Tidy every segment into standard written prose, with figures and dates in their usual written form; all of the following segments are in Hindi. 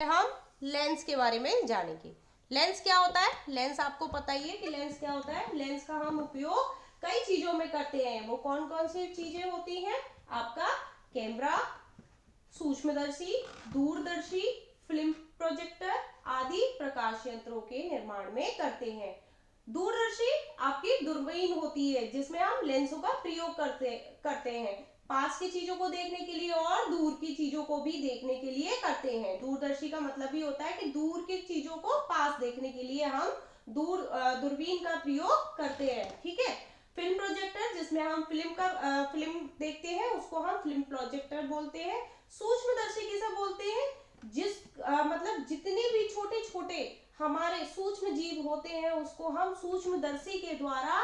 हम लेंस के बारे में जानेंगे। लेंस क्या होता है? लेंस आपको पता ही है कि लेंस क्या होता है। लेंस का हम उपयोग कई चीजों में करते हैं। वो कौन कौन सी चीजें होती हैं? आपका कैमरा, सूक्ष्मदर्शी, दूरदर्शी, फिल्म प्रोजेक्टर आदि प्रकाश यंत्रों के निर्माण में करते हैं। दूरदर्शी आपकी दूरबीन होती है जिसमें हम लेंसों का प्रयोग करते हैं पास की चीजों को देखने के लिए और दूर की चीजों को भी देखने के लिए करते हैं। दूरदर्शी का मतलब ही होता है कि दूर की चीजों को पास देखने के लिए हम दूरबीन का प्रयोग करते हैं। ठीक है। फिल्म प्रोजेक्टर जिसमें हम फिल्म देखते हैं उसको हम फिल्म प्रोजेक्टर बोलते हैं। सूक्ष्मदर्शी किसे बोलते हैं? मतलब जितने भी छोटे छोटे हमारे सूक्ष्म जीव होते हैं उसको हम सूक्ष्मदर्शी के द्वारा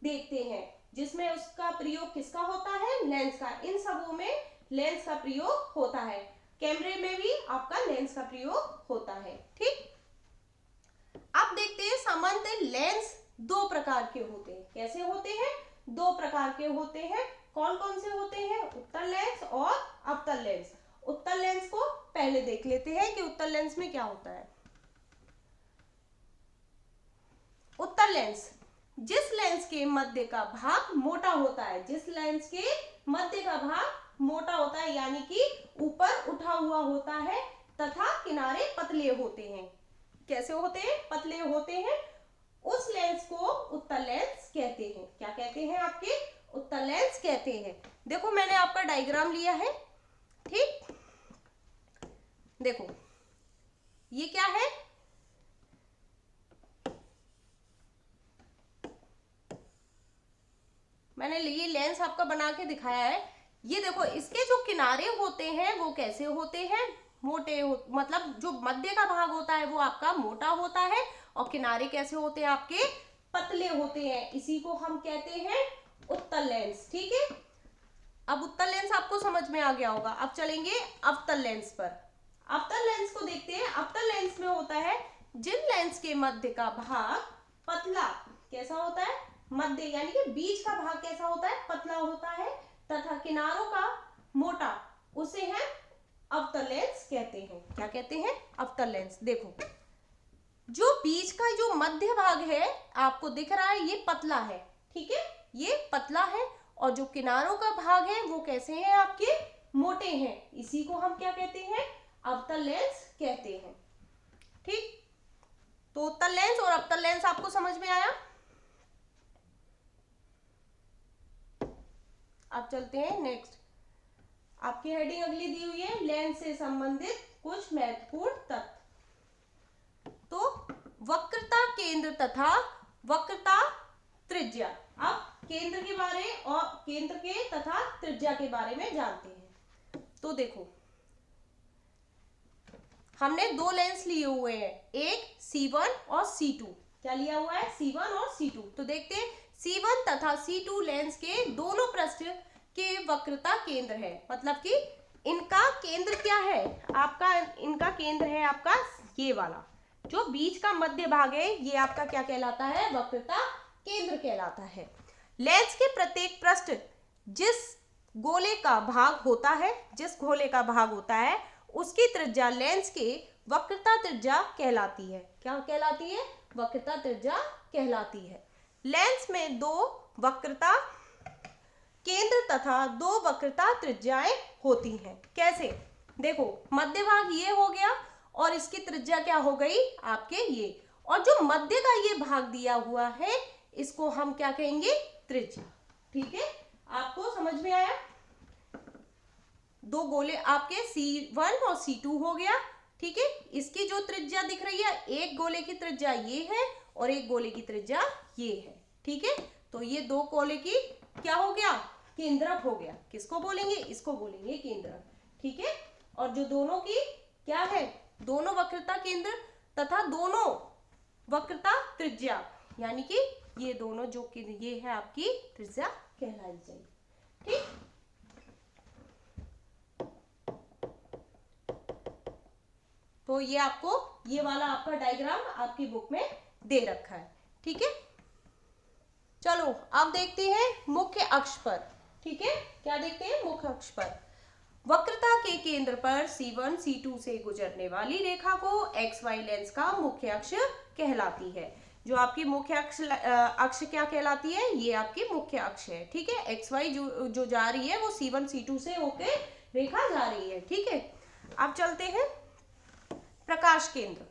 देखते हैं, जिसमें उसका प्रयोग किसका होता है? लेंस का। इन सबों में लेंस का प्रयोग होता है। कैमरे में भी आपका लेंस का प्रयोग होता है। ठीक। अब देखते हैं सामान्यतः लेंस दो प्रकार के होते हैं। कैसे होते हैं? दो प्रकार के होते हैं। कौन कौन से होते हैं? उत्तल लेंस और अवतल लेंस। उत्तल लेंस को पहले देख लेते हैं कि उत्तल लेंस में क्या होता है। उत्तल लेंस जिस लेंस के मध्य का भाग मोटा होता है, जिस लेंस के मध्य का भाग मोटा होता है यानी कि ऊपर उठा हुआ होता है तथा किनारे पतले होते हैं। कैसे होते हैं? पतले होते हैं। उस लेंस को उत्तल लेंस कहते हैं। क्या कहते हैं? आपके उत्तल लेंस कहते हैं। देखो मैंने आपका डायग्राम लिया है। ठीक। देखो ये क्या है? मैंने ये लेंस आपका बना के दिखाया है। ये देखो इसके जो किनारे होते हैं वो कैसे होते हैं? मतलब जो मध्य का भाग होता है वो आपका मोटा होता है और किनारे कैसे होते हैं? आपके पतले होते हैं। इसी को हम कहते हैं उत्तल लेंस। ठीक है। अब उत्तल लेंस आपको समझ में आ गया होगा। अब चलेंगे अवतल लेंस पर। अवतल लेंस को देखते हैं। अवतल लेंस में होता है जिन लेंस के मध्य का भाग पतला कैसा होता है? मध्य यानी कि बीच का भाग कैसा होता है? पतला होता है तथा किनारों का मोटा, उसे हम अवतल लेंस कहते हैं। क्या कहते हैं? अवतल लेंस। देखो जो बीच का जो मध्य भाग है आपको दिख रहा है ये पतला है। ठीक है। ये पतला है और जो किनारों का भाग है वो कैसे हैं? आपके मोटे हैं। इसी को हम क्या कहते हैं? अवतल लेंस कहते हैं। ठीक। तो उत्तल लेंस और अवतल लेंस आपको समझ में आया। अब चलते हैं नेक्स्ट। आपकी हेडिंग अगली दी हुई है लेंस से संबंधित कुछ महत्वपूर्ण तथ्य। तो वक्रता केंद्र तथा वक्रता त्रिज्या। अब केंद्र के बारे और केंद्र के तथा त्रिज्या के बारे में जानते हैं। तो देखो हमने दो लेंस लिए हुए हैं, एक C1 और C2। क्या लिया हुआ है? C1 और C2। तो देखते हैं C1 तथा C2 लेंस के दोनों पृष्ठ के वक्रता केंद्र है। मतलब कि इनका केंद्र क्या है? आपका इनका केंद्र है आपका ये वाला जो बीच का मध्य भाग है, ये आपका क्या कहलाता है? वक्रता केंद्र कहलाता है। लेंस के प्रत्येक पृष्ठ जिस गोले का भाग होता है, जिस गोले का भाग होता है उसकी त्रिज्या लेंस के वक्रता त्रिज्या कहलाती है। क्या कहलाती है? वक्रता त्रिज्या कहलाती है। लेंस में दो वक्रता केंद्र तथा दो वक्रता त्रिज्याएं होती हैं। कैसे? देखो मध्य भाग ये हो गया और इसकी त्रिज्या क्या हो गई? आपके ये। और जो मध्य का ये भाग दिया हुआ है इसको हम क्या कहेंगे? त्रिज्या। ठीक है। आपको समझ में आया? दो गोले आपके C1 और C2 हो गया। ठीक है। इसकी जो त्रिज्या दिख रही है, एक गोले की त्रिज्या ये है और एक गोले की त्रिज्या ये है। ठीक है। तो ये दो गोले की क्या हो गया? केंद्रक हो गया। किसको बोलेंगे? इसको बोलेंगे केंद्रक। ठीक है। और जो दोनों की क्या है? दोनों वक्रता केंद्र तथा दोनों वक्रता त्रिज्या यानी कि ये दोनों जो कि ये है आपकी त्रिज्या कहलाई जाएगी। ठीक। तो ये आपको ये वाला आपका डायग्राम आपकी बुक में दे रखा है। ठीक है। चलो अब देखते हैं मुख्य अक्ष पर। ठीक है। क्या देखते हैं? मुख्य अक्ष पर। वक्रता के केंद्र पर C1 C2 से गुजरने वाली रेखा को XY लेंस का मुख्य अक्ष कहलाती है। जो आपकी मुख्य अक्ष क्या कहलाती है? ये आपकी मुख्य अक्ष है। ठीक है, XY जो जा रही है वो C1 C2 से होके रेखा जा रही है। ठीक है, अब चलते हैं प्रकाश केंद्र।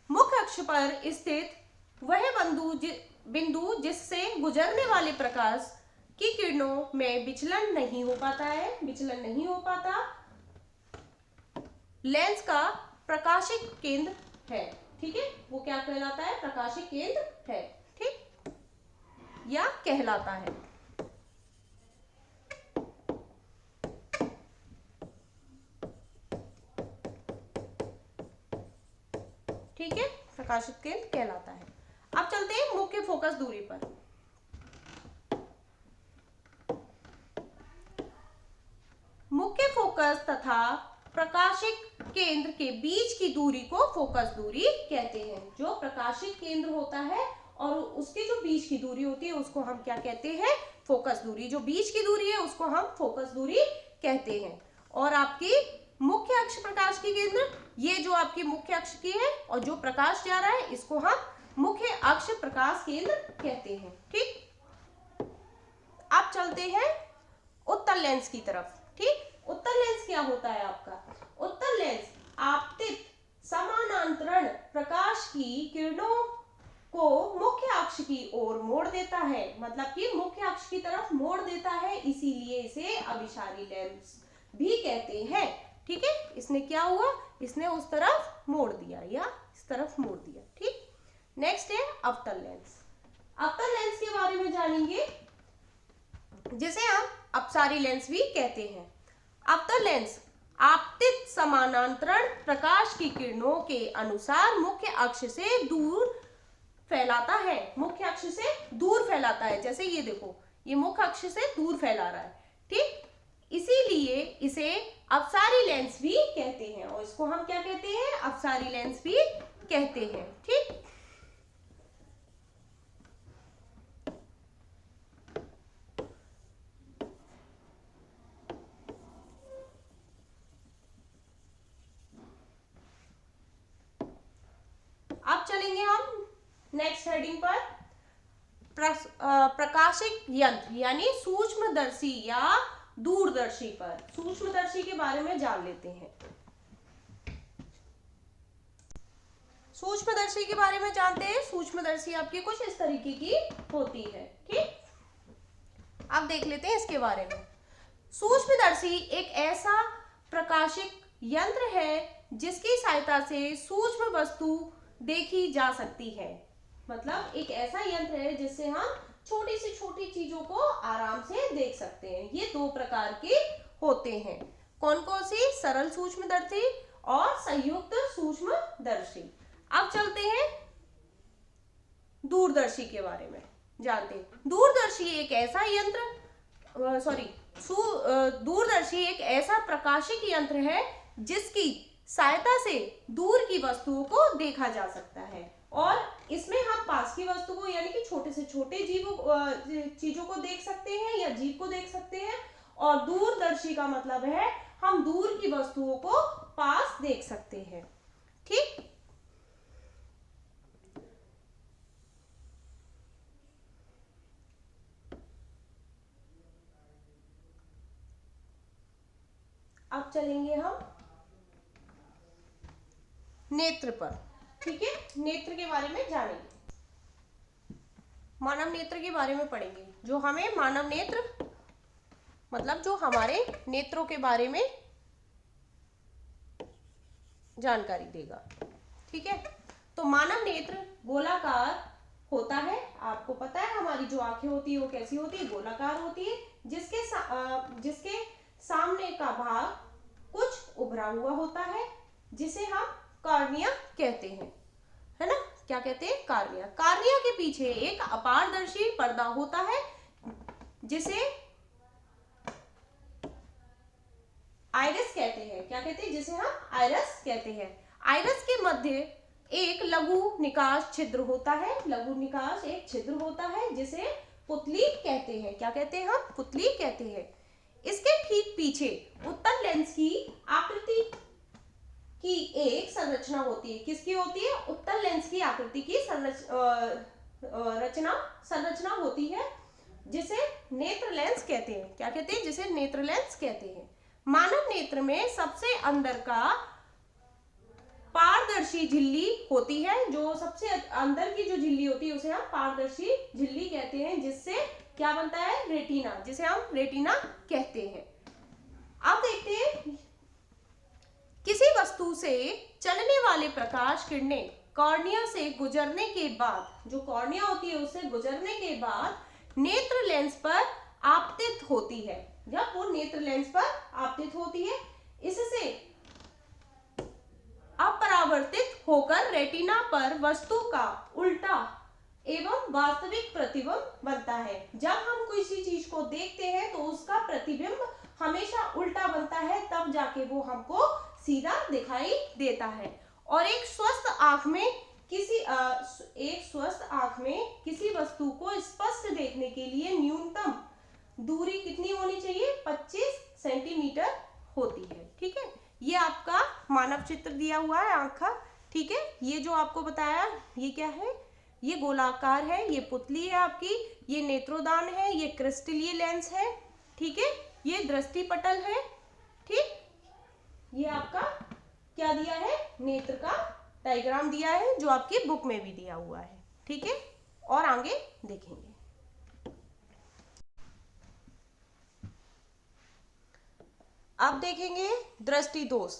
मुख्य अक्ष पर स्थित वह बिंदु जिससे गुजरने वाले प्रकाश की किरणों में विचलन नहीं हो पाता लेंस का प्रकाशिक केंद्र है। ठीक है, वो क्या कहलाता है? प्रकाशिक केंद्र है। ठीक, या कहलाता है। ठीक है, प्रकाशित केंद्र कहलाता है। अब चलते हैं मुख्य फोकस दूरी पर। मुख्य फोकस तथा प्रकाशिक केंद्र के बीच की दूरी को फोकस दूरी कहते हैं। जो प्रकाशिक केंद्र होता है और उसके जो बीच की दूरी होती है उसको हम क्या कहते हैं? फोकस दूरी। जो बीच की दूरी है उसको हम फोकस दूरी कहते हैं। और आपकी मुख्य अक्ष प्रकाश की केंद्र, ये जो आपकी मुख्य अक्ष की है और जो प्रकाश जा रहा है इसको हम मुख्य अक्ष प्रकाश केंद्र कहते हैं। ठीक, अब चलते हैं उत्तल लेंस की तरफ। ठीक, उत्तल लेंस क्या होता है आपका? उत्तल लेंस आपतित समानांतरण प्रकाश की किरणों को मुख्य अक्ष की ओर मोड़ देता है। मतलब कि मुख्य अक्ष की तरफ मोड़ देता है, इसीलिए इसे अभिसारी लेंस भी कहते हैं। ठीक है, इसने क्या हुआ? इसने उस तरफ मोड़ दिया या इस तरफ मोड़ दिया। ठीक, नेक्स्ट है अवतल लेंस। अवतल लेंस के बारे में जानेंगे, जिसे हम अपसारी लेंस भी कहते हैं। अवतल लेंस आपतित समानांतरण प्रकाश की किरणों के अनुसार मुख्य अक्ष से दूर फैलाता है। मुख्य अक्ष से दूर फैलाता है। जैसे ये देखो, ये मुख्य अक्ष से दूर फैला रहा है। ठीक, इसीलिए इसे अपसारी लेंस भी कहते हैं और इसको हम क्या कहते हैं? अपसारी लेंस भी कहते हैं। ठीक, अब चलेंगे हम नेक्स्ट हेडिंग पर। प्रकाशिक यंत्र यानी सूक्ष्मदर्शी या दूरदर्शी पर। सूक्ष्मदर्शी के बारे में जान लेते हैं। सूक्ष्मदर्शी के बारे में जानते हैं। सूक्ष्मदर्शी आपकी कुछ इस तरीके की होती है। ठीक, अब देख लेते हैं इसके बारे में। सूक्ष्मदर्शी एक ऐसा प्रकाशिक यंत्र है जिसकी सहायता से सूक्ष्म वस्तु देखी जा सकती है। मतलब एक ऐसा यंत्र है जिससे हम छोटी से छोटी चीजों को आराम से देख सकते हैं। ये दो प्रकार के होते हैं। कौन कौन सी? सरल सूक्ष्मदर्शी और संयुक्त सूक्ष्मदर्शी। अब चलते हैं दूरदर्शी के बारे में जानते हैं। दूरदर्शी एक ऐसा दूरदर्शी एक ऐसा प्रकाशिक यंत्र है जिसकी सहायता से दूर की वस्तुओं को देखा जा सकता है। और इसमें हम पास की वस्तु को यानी कि छोटे से छोटे चीजों को देख सकते हैं या जीव को देख सकते हैं। और दूरदर्शी का मतलब है हम दूर की वस्तुओं को पास देख सकते हैं। ठीक, अब चलेंगे हम नेत्र पर। ठीक है, नेत्र के बारे में जानेंगे। मानव नेत्र के बारे में पढ़ेंगे। जो हमें मानव नेत्र मतलब जो हमारे नेत्रों के बारे में जानकारी देगा। ठीक है, तो मानव नेत्र गोलाकार होता है। आपको पता है हमारी जो आंखें होती है वो कैसी होती है? गोलाकार होती है, जिसके सामने का भाग कुछ उभरा हुआ होता है, जिसे हम कार्निया कहते हैं। है ना? क्या कहते हैं? कार्निया। कार्निया के पीछे एक अपारदर्शी पर्दा होता है जिसे आइरिस कहते हैं। क्या कहते हैं? जिसे हम आइरिस कहते हैं। आइरिस के मध्य एक लघु निकास छिद्र होता है। लघु निकास एक छिद्र होता है जिसे पुतली कहते हैं। क्या कहते हैं? हम पुतली कहते हैं। इसके ठीक पीछे उत्तल लेंस की आकृति की एक संरचना होती है। किसकी होती है? उत्तल लेंस की आकृति की संरचना होती है, जिसे नेत्र लेंस कहते हैं। क्या कहते हैं? जिसे नेत्र लेंस कहते हैं। मानव नेत्र में सबसे अंदर का पारदर्शी झिल्ली होती है। जो सबसे अंदर की जो झिल्ली होती है उसे हम पारदर्शी झिल्ली कहते हैं, जिससे क्या बनता है? रेटिना, जिसे हम रेटिना कहते हैं। अब देखते हैं, किसी वस्तु से चलने वाले प्रकाश किरणें कॉर्निया से गुजरने के बाद, जो कॉर्निया होती है उससे गुजरने के बाद नेत्र लेंस पर आपतित होती है। जब वो नेत्र लेंस पर आपतित होती है, इससे अपरावर्तित होकर रेटिना पर वस्तु का उल्टा एवं वास्तविक प्रतिबिंब बनता है। जब हम किसी चीज को देखते हैं तो उसका प्रतिबिंब हमेशा उल्टा बनता है, तब जाके वो हमको सीधा दिखाई देता है। और एक स्वस्थ आंख में किसी वस्तु को स्पष्ट देखने के लिए न्यूनतम दूरी कितनी होनी चाहिए? 25 सेंटीमीटर होती है। ठीक है, ये आपका मानव चित्र दिया हुआ है आंख का। ठीक है, ये जो आपको बताया ये क्या है? ये गोलाकार है, ये पुतली है आपकी, ये नेत्रोदान है, ये क्रिस्टलीय लेंस है। ठीक है, ये दृष्टि पटल है। ठीक, ये आपका क्या दिया है? नेत्र का डायग्राम दिया है, जो आपकी बुक में भी दिया हुआ है। ठीक है, और आगे देखेंगे। अब देखेंगे दृष्टि दोष।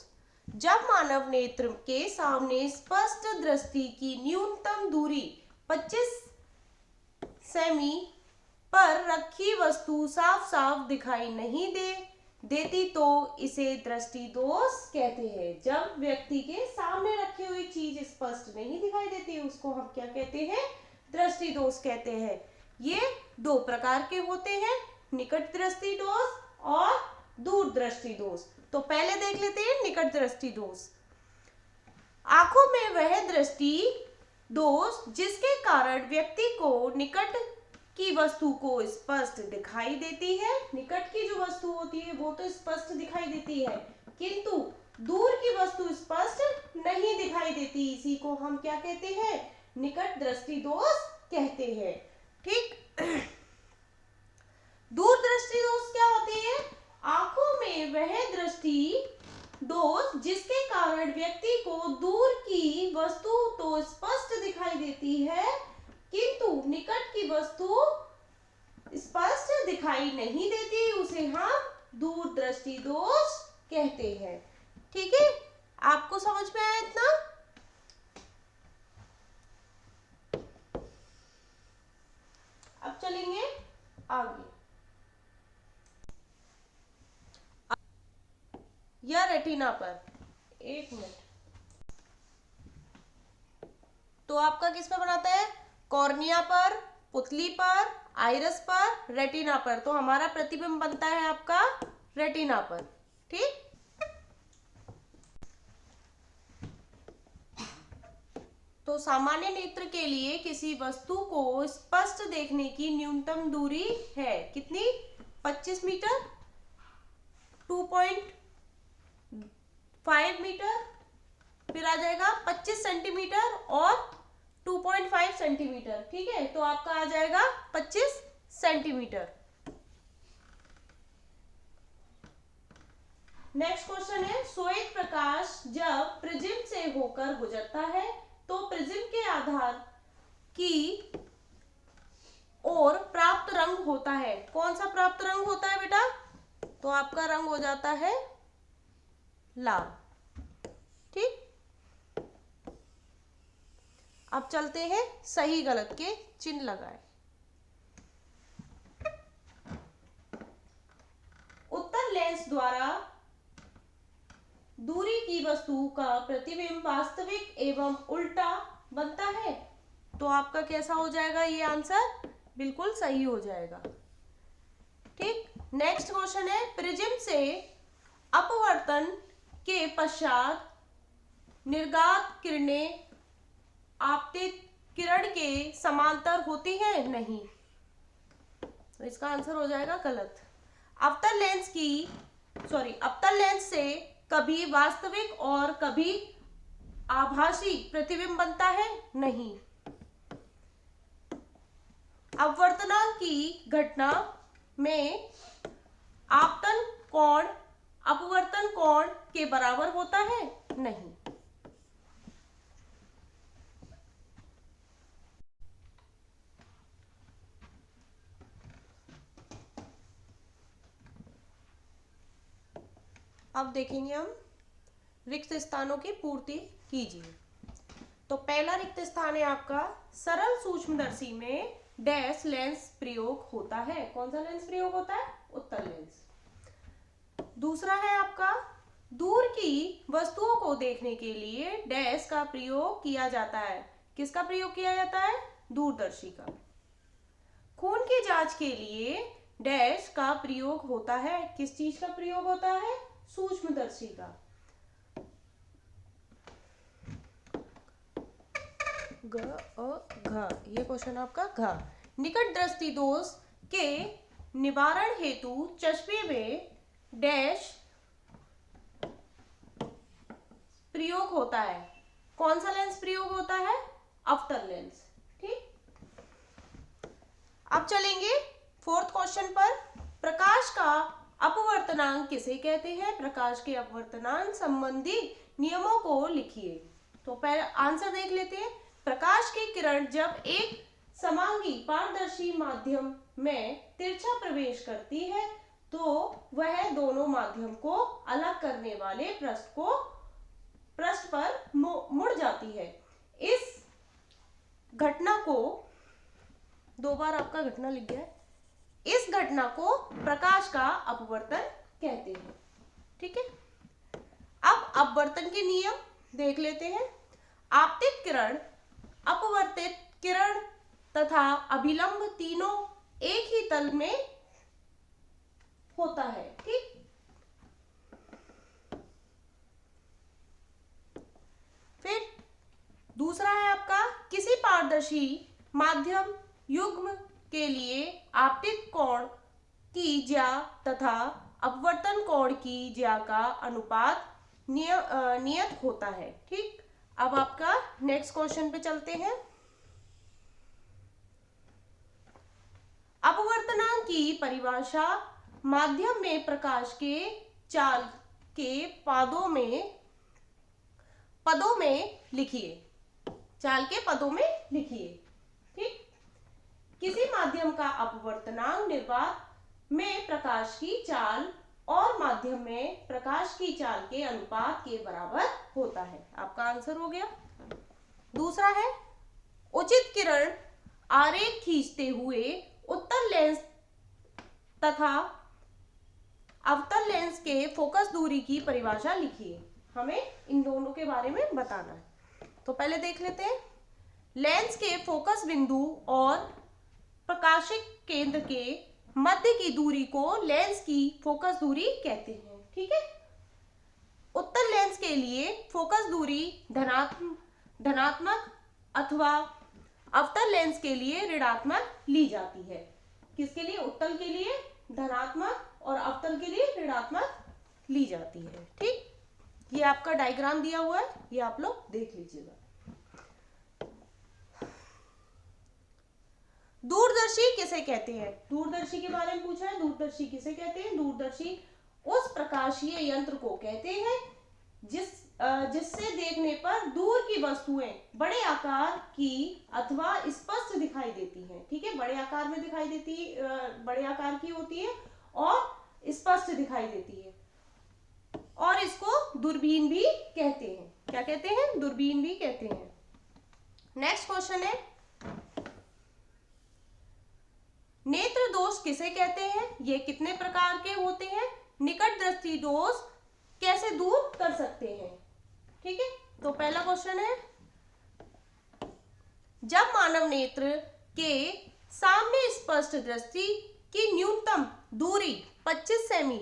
जब मानव नेत्र के सामने स्पष्ट दृष्टि की न्यूनतम दूरी 25 सेमी पर रखी वस्तु साफ साफ दिखाई नहीं देती तो इसे दृष्टि दोष कहते हैं। जब व्यक्ति के सामने रखी हुई चीज स्पष्ट नहीं दिखाई देती, उसको हम क्या कहते हैं? दृष्टि दोष कहते हैं। ये दो प्रकार के होते हैं, निकट दृष्टि दोष और दूर दृष्टि दोष। तो पहले देख लेते हैं निकट दृष्टि दोष। आंखों में वह दृष्टि दोष जिसके कारण व्यक्ति को निकट की वस्तु को स्पष्ट दिखाई देती है। निकट की जो वस्तु होती है वो तो स्पष्ट दिखाई देती है, किंतु दूर की वस्तु स्पष्ट नहीं दिखाई देती। इसी को हम क्या कहते हैं? निकट दृष्टि दोष कहते हैं। ठीक, दूर दृष्टि दोष क्या होती है? आंखों में वह दृष्टि दोष जिसके कारण व्यक्ति को दूर की वस्तु तो स्पष्ट दिखाई देती है, किंतु निकट की वस्तु स्पष्ट दिखाई नहीं देती, उसे हम दूर दृष्टि दोष कहते हैं। ठीक है, आपको समझ में आया इतना? अब चलेंगे आगे। या रेटिना पर, एक मिनट, तो आपका किस पे बनाता है? कॉर्निया पर, पुतली पर, आइरिस पर, रेटिना पर। तो हमारा प्रतिबिंब बनता है आपका रेटिना पर। ठीक, तो सामान्य नेत्र के लिए किसी वस्तु को स्पष्ट देखने की न्यूनतम दूरी है कितनी? 25 मीटर, 2.5 मीटर, फिर आ जाएगा 25 सेंटीमीटर और 2.5 सेंटीमीटर। ठीक है, तो आपका आ जाएगा 25 सेंटीमीटर। नेक्स्ट क्वेश्चन है, श्वेत प्रकाश जब प्रिज्म से होकर गुजरता है तो प्रिज्म के आधार की ओर प्राप्त रंग होता है। कौन सा प्राप्त रंग होता है बेटा? तो आपका रंग हो जाता है लाल। ठीक, अब चलते हैं सही गलत के चिन्ह लगाए। उत्तल लेंस द्वारा दूरी की वस्तु का प्रतिबिंब वास्तविक एवं उल्टा बनता है। तो आपका कैसा हो जाएगा? ये आंसर बिल्कुल सही हो जाएगा। ठीक, नेक्स्ट क्वेश्चन है, प्रिज्म से अपवर्तन के पश्चात निर्गत किरणें आपतित किरण के समांतर होती है? नहीं, तो इसका आंसर हो जाएगा गलत। अवतल लेंस से कभी वास्तविक और कभी आभासी प्रतिबिंब बनता है? नहीं। अपवर्तनांक की घटना में आपतन कोण अपवर्तन कोण के बराबर होता है? नहीं। अब देखेंगे हम रिक्त स्थानों की पूर्ति कीजिए। तो पहला रिक्त स्थान है आपका सरल सूक्ष्मदर्शी में डैश लेंस प्रयोग होता है। कौन सा लेंस प्रयोग होता है? उत्तल लेंस। दूसरा है आपका दूर की वस्तुओं को देखने के लिए डैश का प्रयोग किया जाता है। किसका प्रयोग किया जाता है? दूरदर्शी का। खून की जांच के लिए डैश का प्रयोग होता है। किस चीज का प्रयोग होता है? सूक्ष्मदर्शी का। ये क्वेश्चन आपका घ। निकट दृष्टि दोष के निवारण हेतु चश्मे में डैश प्रयोग होता है। कौन सा लेंस प्रयोग होता है? अवतल लेंस। ठीक। अब चलेंगे फोर्थ क्वेश्चन पर। प्रकाश का अपवर्तनांक किसे कहते हैं? प्रकाश के अपवर्तनांक संबंधी नियमों को लिखिए। तो पहले आंसर देख लेते हैं। प्रकाश की किरण जब एक समांगी पारदर्शी माध्यम में तिरछा प्रवेश करती है तो वह दोनों माध्यम को अलग करने वाले पृष्ठ पर मुड़ जाती है। इस घटना को दो बार आपका घटना लिख गया है। इस घटना को प्रकाश का अपवर्तन कहते हैं। ठीक है। अब अपवर्तन के नियम देख लेते हैं। आपतित किरण, अपवर्तित किरण तथा अभिलंब तीनों एक ही तल में होता है। ठीक। फिर दूसरा है आपका किसी पारदर्शी माध्यम युग्म के लिए आपतित कोण की ज्या तथा अपवर्तन कोण की ज्या का अनुपात नियत होता है। ठीक। अब आपका नेक्स्ट क्वेश्चन पे चलते हैं। अपवर्तनांक की परिभाषा माध्यम में प्रकाश के चाल के पदों में लिखिए। चाल के पदों में लिखिए। ठीक। किसी माध्यम का अपवर्तनांक निर्वात में प्रकाश की चाल और माध्यम में प्रकाश की चाल के अनुपात के बराबर होता है। आपका आंसर हो गया। दूसरा है उचित किरण आरेख खींचते हुए उत्तल लेंस तथा अवतल लेंस के फोकस दूरी की परिभाषा लिखिए। हमें इन दोनों के बारे में बताना है। तो पहले देख लेते हैं। लेंस के फोकस बिंदु और प्रकाशिक केंद्र के मध्य की दूरी को लेंस की फोकस दूरी कहते हैं। ठीक है। उत्तल लेंस के लिए फोकस दूरी धनात्मक अथवा अवतल लेंस के लिए ऋणात्मक ली जाती है। किसके लिए? उत्तल के लिए धनात्मक और अवतल के लिए ऋणात्मक ली जाती है। ठीक। ये आपका डायग्राम दिया हुआ है, ये आप लोग देख लीजिएगा। दूरदर्शी किसे कहते हैं? दूरदर्शी के बारे में पूछा है। दूरदर्शी किसे कहते हैं? दूरदर्शी उस प्रकाशीय यंत्र को कहते हैं जिससे देखने पर दूर की वस्तुएं बड़े आकार की अथवा स्पष्ट दिखाई देती हैं। ठीक है। बड़े आकार में दिखाई देती है, बड़े आकार की होती है और स्पष्ट दिखाई देती है, और इसको दूरबीन भी कहते हैं। क्या कहते हैं? दूरबीन भी कहते हैं। नेक्स्ट क्वेश्चन है नेत्र दोष किसे कहते हैं? ये कितने प्रकार के होते हैं? निकट दृष्टि दोष कैसे दूर कर सकते हैं? ठीक है। तो पहला क्वेश्चन है जब मानव नेत्र के सामने स्पष्ट दृष्टि की न्यूनतम दूरी 25 सेमी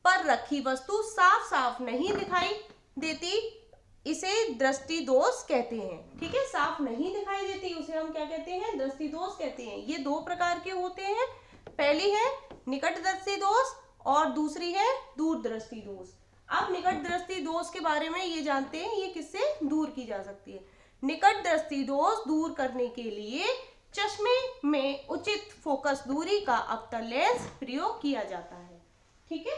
पर रखी वस्तु साफ साफ नहीं दिखाई देती, इसे दृष्टि दोष कहते हैं। ठीक है। साफ नहीं दिखाई देती उसे हम क्या कहते हैं? दृष्टि दोष कहते हैं। ये दो प्रकार के होते हैं। पहली है निकटदर्शी दोष और दूसरी है दूरदृष्टि दोष। अब निकटदृष्टि दोष के बारे में ये जानते हैं, ये किससे दूर की जा सकती है। निकटदृष्टि दोष दूर करने के लिए चश्मे में उचित फोकस दूरी का अवतल लेंस प्रयोग किया जाता है। ठीक है,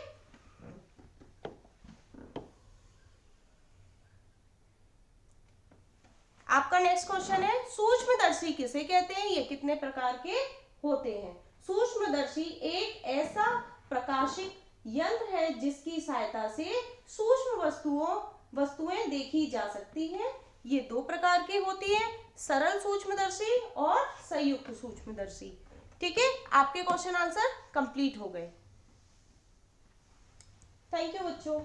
आपका नेक्स्ट क्वेश्चन है सूक्ष्मदर्शी किसे कहते हैं, ये कितने प्रकार के होते हैं। सूक्ष्मदर्शी एक ऐसा प्रकाशिक यंत्र है जिसकी सहायता से सूक्ष्म वस्तुएं देखी जा सकती हैं। ये दो प्रकार की होती है, सरल सूक्ष्मदर्शी और संयुक्त सूक्ष्मदर्शी। ठीक है, आपके क्वेश्चन आंसर कंप्लीट हो गए। थैंक यू बच्चों।